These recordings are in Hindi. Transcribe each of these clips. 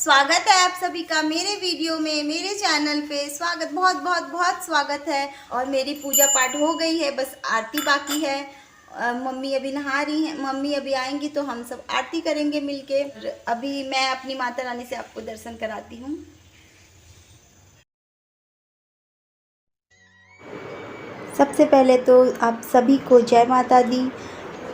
स्वागत है आप सभी का मेरे वीडियो में, मेरे चैनल पे स्वागत, बहुत बहुत बहुत स्वागत है। और मेरी पूजा पाठ हो गई है, बस आरती बाकी है। मम्मी अभी नहा रही हैं, मम्मी अभी आएंगी तो हम सब आरती करेंगे मिलके। अभी मैं अपनी माता रानी से आपको दर्शन कराती हूँ। सबसे पहले तो आप सभी को जय माता दी।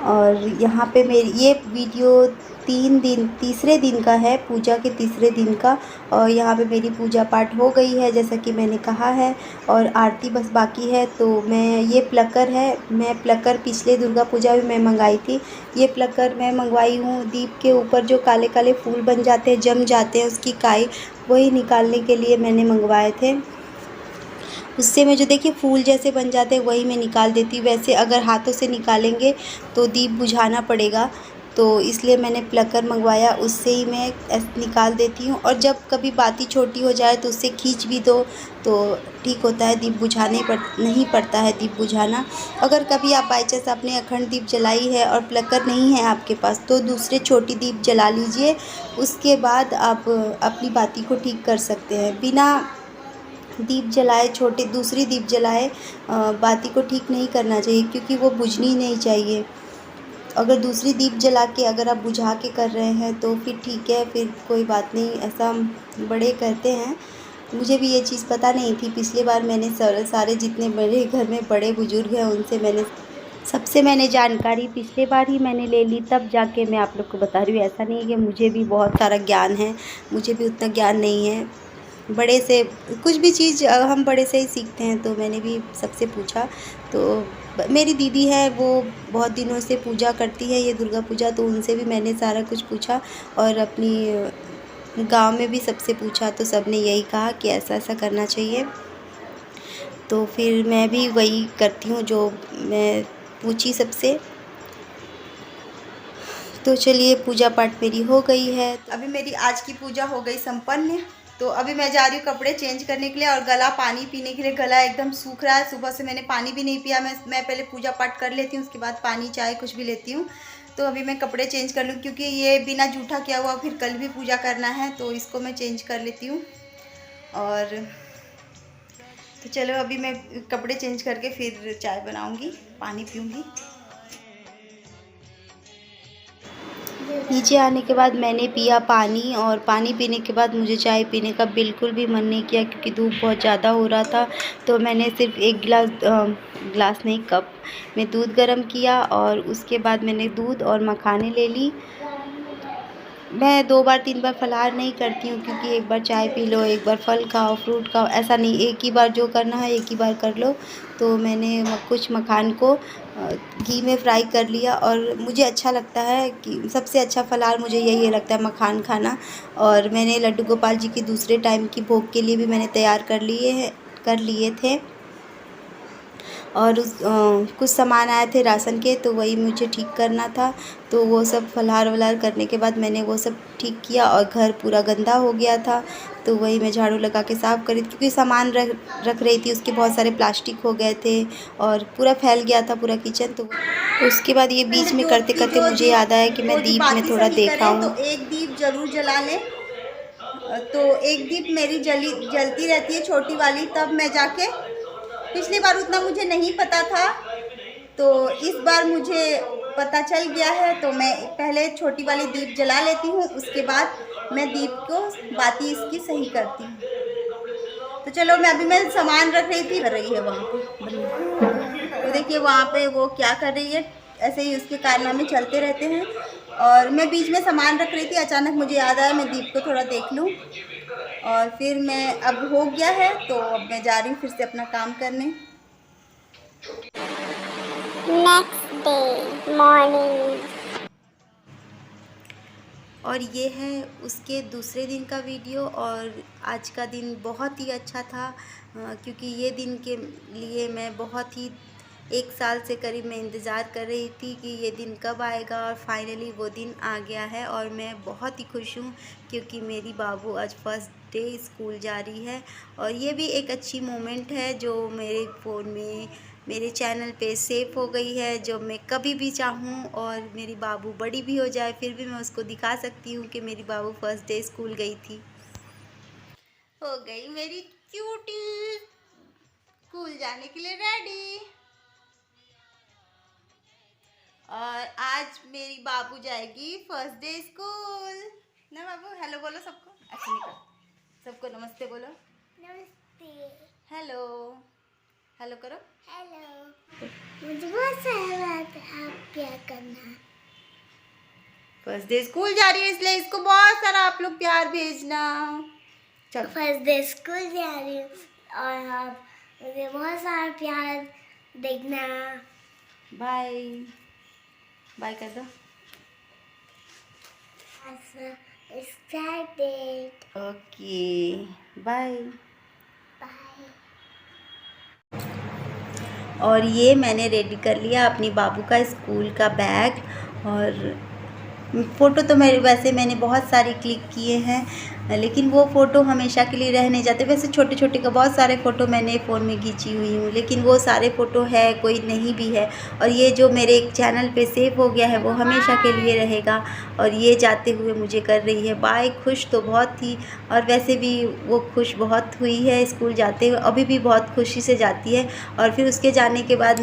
और यहाँ पे मेरी ये वीडियो तीसरे दिन का है, पूजा के तीसरे दिन का। और यहाँ पे मेरी पूजा पाठ हो गई है जैसा कि मैंने कहा है, और आरती बस बाकी है। तो मैं ये प्लकर है, मैं प्लकर पिछले दुर्गा पूजा में मैं मंगाई थी। ये प्लकर मैं मंगवाई हूँ। दीप के ऊपर जो काले काले फूल बन जाते हैं, जम जाते हैं, उसकी काई, वही निकालने के लिए मैंने मंगवाए थे। उससे में जो देखिए फूल जैसे बन जाते हैं वही मैं निकाल देती हूँ। वैसे अगर हाथों से निकालेंगे तो दीप बुझाना पड़ेगा, तो इसलिए मैंने प्लकर मंगवाया, उससे ही मैं निकाल देती हूँ। और जब कभी बाती छोटी हो जाए तो उससे खींच भी दो तो ठीक होता है, दीप बुझाने नहीं पड़ता है दीप बुझाना। अगर कभी आप बाई चांस आपने अखंड दीप जलाई है और प्लकर नहीं है आपके पास, तो दूसरे छोटी दीप जला लीजिए। उसके बाद आप अपनी बाती को ठीक कर सकते हैं। बिना दीप जलाए, छोटे दूसरी दीप जलाए बाती को ठीक नहीं करना चाहिए, क्योंकि वो बुझनी नहीं चाहिए। अगर दूसरी दीप जला के अगर आप बुझा के कर रहे हैं तो फिर ठीक है, फिर कोई बात नहीं, ऐसा बड़े कहते हैं। मुझे भी ये चीज़ पता नहीं थी। पिछली बार मैंने सारे जितने मेरे घर में बड़े बुजुर्ग हैं उनसे मैंने जानकारी पिछले बार ही मैंने ले ली, तब जाके मैं आप लोग को बता रही हूँ। ऐसा नहीं है कि मुझे भी बहुत सारा ज्ञान है, मुझे भी उतना ज्ञान नहीं है। बड़े से कुछ भी चीज़ हम बड़े से ही सीखते हैं, तो मैंने भी सबसे पूछा। तो मेरी दीदी है, वो बहुत दिनों से पूजा करती है ये दुर्गा पूजा, तो उनसे भी मैंने सारा कुछ पूछा। और अपनी गांव में भी सबसे पूछा, तो सब ने यही कहा कि ऐसा ऐसा करना चाहिए। तो फिर मैं भी वही करती हूँ जो मैं पूछी सबसे। तो चलिए, पूजा पाठ मेरी हो गई है। अभी मेरी आज की पूजा हो गई संपन्न। तो अभी मैं जा रही हूँ कपड़े चेंज करने के लिए, और गला पानी पीने के लिए। गला एकदम सूख रहा है, सुबह से मैंने पानी भी नहीं पिया। मैं पहले पूजा पाठ कर लेती हूँ, उसके बाद पानी चाय कुछ भी लेती हूँ। तो अभी मैं कपड़े चेंज कर लूँ, क्योंकि ये बिना जूठा किया हुआ फिर कल भी पूजा करना है, तो इसको मैं चेंज कर लेती हूँ। और तो चलो, अभी मैं कपड़े चेंज करके फिर चाय बनाऊँगी, पानी पीऊँगी। नीचे आने के बाद मैंने पिया पानी, और पानी पीने के बाद मुझे चाय पीने का बिल्कुल भी मन नहीं किया, क्योंकि धूप बहुत ज़्यादा हो रहा था। तो मैंने सिर्फ एक गिलास नहीं, कप में दूध गर्म किया, और उसके बाद मैंने दूध और मखाने ले ली। मैं 2 बार 3 बार फलाहार नहीं करती हूँ, क्योंकि एक बार चाय पी लो, एक बार फल खाओ, फ्रूट खाओ, ऐसा नहीं, एक ही बार जो करना है एक ही बार कर लो। तो मैंने कुछ मखान को घी में फ्राई कर लिया, और मुझे अच्छा लगता है कि सबसे अच्छा फलाहार मुझे यही लगता है, मखान खाना। और मैंने लड्डू गोपाल जी की दूसरे टाइम की भोग के लिए भी मैंने तैयार कर लिए थे। और कुछ सामान आए थे राशन के, तो वही मुझे ठीक करना था। तो वो सब फलाहार वलाहार करने के बाद मैंने वो सब ठीक किया, और घर पूरा गंदा हो गया था, तो वही मैं झाड़ू लगा के साफ़ करी, क्योंकि सामान रख रही थी, उसके बहुत सारे प्लास्टिक हो गए थे और पूरा फैल गया था पूरा किचन। तो उसके बाद ये बीच में करते करते मुझे याद आया कि मैं दीप में थोड़ा देखा हूँ। तो एक दीप ज़रूर जला लें। तो एक दीप मेरी जलती रहती है, छोटी वाली, तब मैं जाके, पिछली बार उतना मुझे नहीं पता था, तो इस बार मुझे पता चल गया है। तो मैं पहले छोटी वाली दीप जला लेती हूँ, उसके बाद मैं दीप को बाती इसकी सही करती हूँ। तो चलो, मैं सामान रख रही थी, कर रही है वहाँ पे, तो देखिए वहाँ पे वो क्या कर रही है। ऐसे ही उसके कारनामे चलते रहते हैं। और मैं बीच में सामान रख रही थी, अचानक मुझे याद आया मैं दीप को थोड़ा देख लूँ। और फिर मैं, अब हो गया है तो अब मैं जा रही हूँ फिर से अपना काम करने। Next day morning. और ये है उसके दूसरे दिन का वीडियो। और आज का दिन बहुत ही अच्छा था, क्योंकि ये दिन के लिए मैं बहुत ही 1 साल से करीब मैं इंतज़ार कर रही थी कि ये दिन कब आएगा, और फाइनली वो दिन आ गया है। और मैं बहुत ही खुश हूँ, क्योंकि मेरी बाबू आज फर्स्ट डे स्कूल जा रही है। और ये भी एक अच्छी मोमेंट है जो मेरे फ़ोन में मेरे चैनल पे सेव हो गई है, जो मैं कभी भी चाहूँ और मेरी बाबू बड़ी भी हो जाए फिर भी मैं उसको दिखा सकती हूँ कि मेरी बाबू फर्स्ट डे स्कूल गई थी। हो गई मेरी क्यूटी स्कूल जाने के लिए रेडी। और आज मेरी बाबू जाएगी फर्स्ट डे स्कूल ना बाबू। हेलो बोलो सबको, अच्छा निकल, सबको नमस्ते बोलो। नमस्ते। हेलो, हेलो करो। हेलो। मुझे बहुत सारा बात आप क्या करना। फर्स्ट डे स्कूल जा रही है इसलिए इसको बहुत सारा आप लोग प्यार भेजना। चलो फर्स्ट डे स्कूल जा रही हूँ और आप मुझे बहुत सारा प्यार देखना। बाय बाय कर दो। एक्साइटेड। Okay bye bye. और ये मैंने रेडी कर लिया अपनी बाबू का स्कूल का बैग। और फ़ोटो तो मैंने बहुत सारी क्लिक किए हैं, लेकिन वो फ़ोटो हमेशा के लिए रह नहीं जाते। वैसे छोटे छोटे का बहुत सारे फ़ोटो मैंने फ़ोन में खींची हुई हूँ, लेकिन वो सारे फ़ोटो है कोई नहीं भी है। और ये जो मेरे एक चैनल पे सेव हो गया है वो हमेशा के लिए रहेगा। और ये जाते हुए मुझे कर रही है बाय। खुश तो बहुत थी और वैसे भी वो खुश बहुत हुई है स्कूल जाते हुए, अभी भी बहुत खुशी से जाती है। और फिर उसके जाने के बाद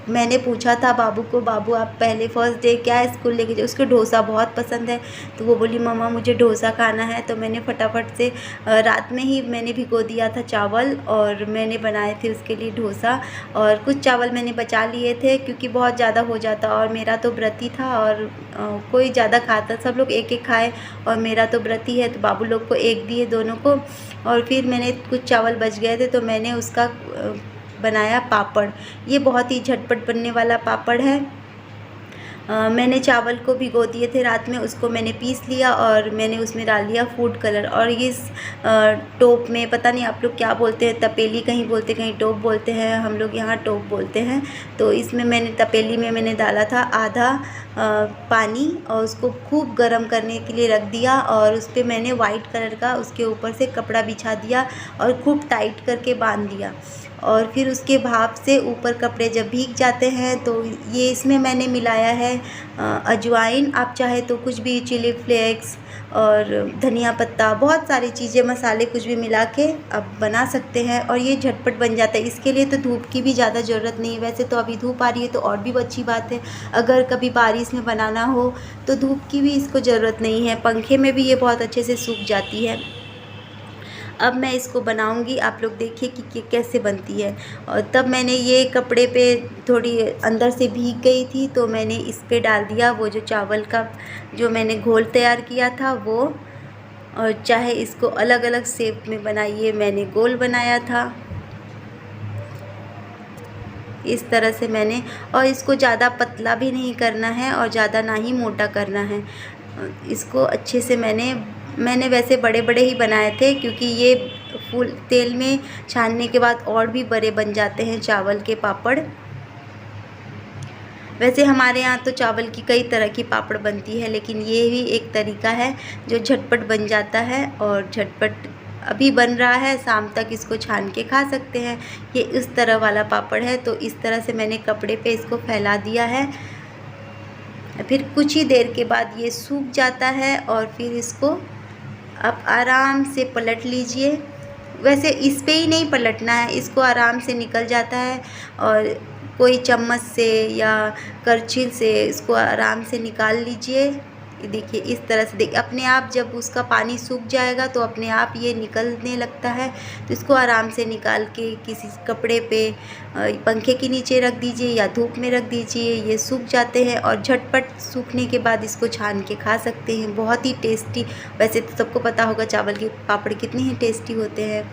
मैंने पूछा था बाबू को, बाबू आप पहले फर्स्ट डे क्या स्कूल लेके जाओ। उसको डोसा बहुत पसंद है, तो वो बोली मम्मा मुझे डोसा खाना है। तो मैंने फटाफट से रात में ही मैंने भिगो दिया था चावल और मैंने बनाए थे उसके लिए डोसा। और कुछ चावल मैंने बचा लिए थे क्योंकि बहुत ज़्यादा हो जाता और मेरा तो व्रती था और कोई ज़्यादा खाता, सब लोग एक एक खाए और मेरा तो व्रती है तो बाबू लोग को एक दिए दोनों को। और फिर मैंने कुछ चावल बच गए थे तो मैंने उसका बनाया पापड़। ये बहुत ही झटपट बनने वाला पापड़ है। मैंने चावल को भिगो दिए थे रात में, उसको मैंने पीस लिया और मैंने उसमें डाल दिया फूड कलर। और इस टोप में पता नहीं आप लोग क्या बोलते हैं, तपेली कहीं बोलते कहीं टोप बोलते हैं, हम लोग यहाँ टोप बोलते हैं। तो इसमें मैंने तपेली में मैंने डाला था आधा पानी और उसको खूब गर्म करने के लिए रख दिया। और उस पर मैंने वाइट कलर का उसके ऊपर से कपड़ा बिछा दिया और खूब टाइट करके बांध दिया। और फिर उसके भाप से ऊपर कपड़े जब भीग जाते हैं तो ये इसमें मैंने मिलाया है अजवाइन। आप चाहे तो कुछ भी चिली फ्लेक्स और धनिया पत्ता, बहुत सारी चीज़ें मसाले कुछ भी मिला के आप बना सकते हैं और ये झटपट बन जाता है। इसके लिए तो धूप की भी ज़्यादा ज़रूरत नहीं है। वैसे तो अभी धूप आ रही है तो और भी अच्छी बात है। अगर कभी बारिश में बनाना हो तो धूप की भी इसको ज़रूरत नहीं है, पंखे में भी ये बहुत अच्छे से सूख जाती है। अब मैं इसको बनाऊंगी, आप लोग देखिए कि कैसे बनती है। और तब मैंने ये कपड़े पे थोड़ी अंदर से भीग गई थी तो मैंने इस पे डाल दिया वो जो चावल का जो मैंने घोल तैयार किया था वो। और चाहे इसको अलग अलग शेप में बनाइए, मैंने गोल बनाया था इस तरह से मैंने। और इसको ज़्यादा पतला भी नहीं करना है और ज़्यादा ना ही मोटा करना है। इसको अच्छे से मैंने वैसे बड़े बड़े ही बनाए थे क्योंकि ये फुल तेल में छानने के बाद और भी बड़े बन जाते हैं चावल के पापड़। वैसे हमारे यहाँ तो चावल की कई तरह की पापड़ बनती है, लेकिन ये भी एक तरीका है जो झटपट बन जाता है और झटपट अभी बन रहा है, शाम तक इसको छान के खा सकते हैं। ये इस तरह वाला पापड़ है। तो इस तरह से मैंने कपड़े पे इसको फैला दिया है। फिर कुछ ही देर के बाद ये सूख जाता है और फिर इसको आप आराम से पलट लीजिए। वैसे इस पे ही नहीं पलटना है, इसको आराम से निकल जाता है। और कोई चम्मच से या करछिल से इसको आराम से निकाल लीजिए। ये देखिए इस तरह से, देखिए अपने आप जब उसका पानी सूख जाएगा तो अपने आप ये निकलने लगता है। तो इसको आराम से निकाल के किसी कपड़े पे पंखे के नीचे रख दीजिए या धूप में रख दीजिए, ये सूख जाते हैं। और झटपट सूखने के बाद इसको छान के खा सकते हैं, बहुत ही टेस्टी। वैसे तो सबको पता होगा चावल के पापड़ कितने ही टेस्टी होते हैं।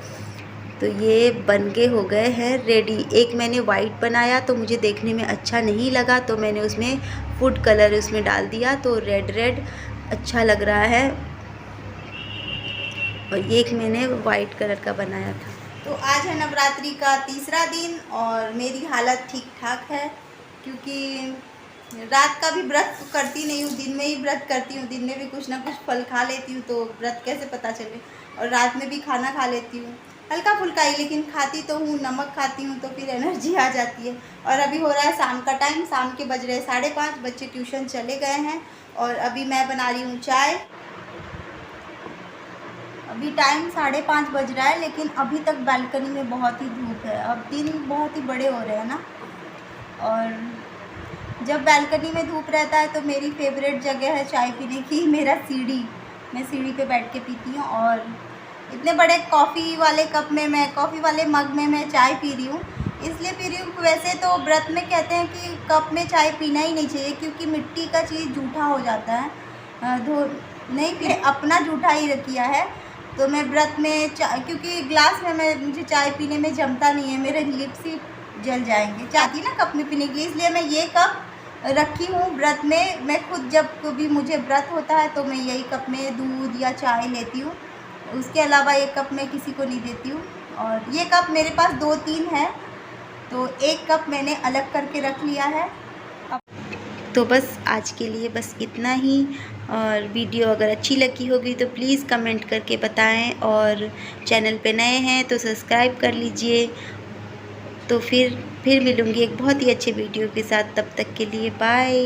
तो ये बन के हो गए हैं रेडी। एक मैंने वाइट बनाया तो मुझे देखने में अच्छा नहीं लगा तो मैंने उसमें फूड कलर उसमें डाल दिया तो रेड रेड अच्छा लग रहा है। और एक मैंने वाइट कलर का बनाया था। तो आज है नवरात्रि का तीसरा दिन और मेरी हालत ठीक ठाक है क्योंकि रात का भी व्रत करती नहीं हूँ, दिन में ही व्रत करती हूँ। दिन में भी कुछ ना कुछ फल खा लेती हूँ तो व्रत कैसे पता चले। और रात में भी खाना खा लेती हूँ हल्का फुल्का ही, लेकिन खाती तो हूँ, नमक खाती हूँ तो फिर एनर्जी आ जाती है। और अभी हो रहा है शाम का टाइम, शाम के बज रहे 5:30, बच्चे ट्यूशन चले गए हैं और अभी मैं बना रही हूँ चाय। अभी टाइम 5:30 बज रहा है, लेकिन अभी तक बालकनी में बहुत ही धूप है। अब दिन बहुत ही बड़े हो रहे हैं ना, और जब बालकनी में धूप रहता है तो मेरी फेवरेट जगह है चाय पीने की, मेरा सीढ़ी। मैं सीढ़ी पे बैठ के पीती हूँ, और इतने बड़े कॉफ़ी वाले कप में, मैं कॉफ़ी वाले मग में मैं चाय पी रही हूँ। इसलिए पी रही हूँ, वैसे तो व्रत में कहते हैं कि कप में चाय पीना ही नहीं चाहिए, क्योंकि मिट्टी का चीज़ जूठा हो जाता है। नहीं पी, अपना जूठा ही किया है। तो मैं व्रत में चाय, क्योंकि ग्लास में मुझे चाय पीने में जमता नहीं है, मेरे लिप्स ही जल जाएंगे चाहती ना कप में पीने के लिए, इसलिए मैं ये कप रखी हूँ व्रत में। मैं खुद जब कभी मुझे व्रत होता है तो मैं यही कप में दूध या चाय लेती हूँ, उसके अलावा एक कप मैं किसी को नहीं देती हूँ। और ये कप मेरे पास 2-3 है, तो एक कप मैंने अलग करके रख लिया है। तो बस आज के लिए बस इतना ही, और वीडियो अगर अच्छी लगी होगी तो प्लीज़ कमेंट करके बताएं, और चैनल पे नए हैं तो सब्सक्राइब कर लीजिए। तो फिर मिलूँगी एक बहुत ही अच्छे वीडियो के साथ, तब तक के लिए बाय।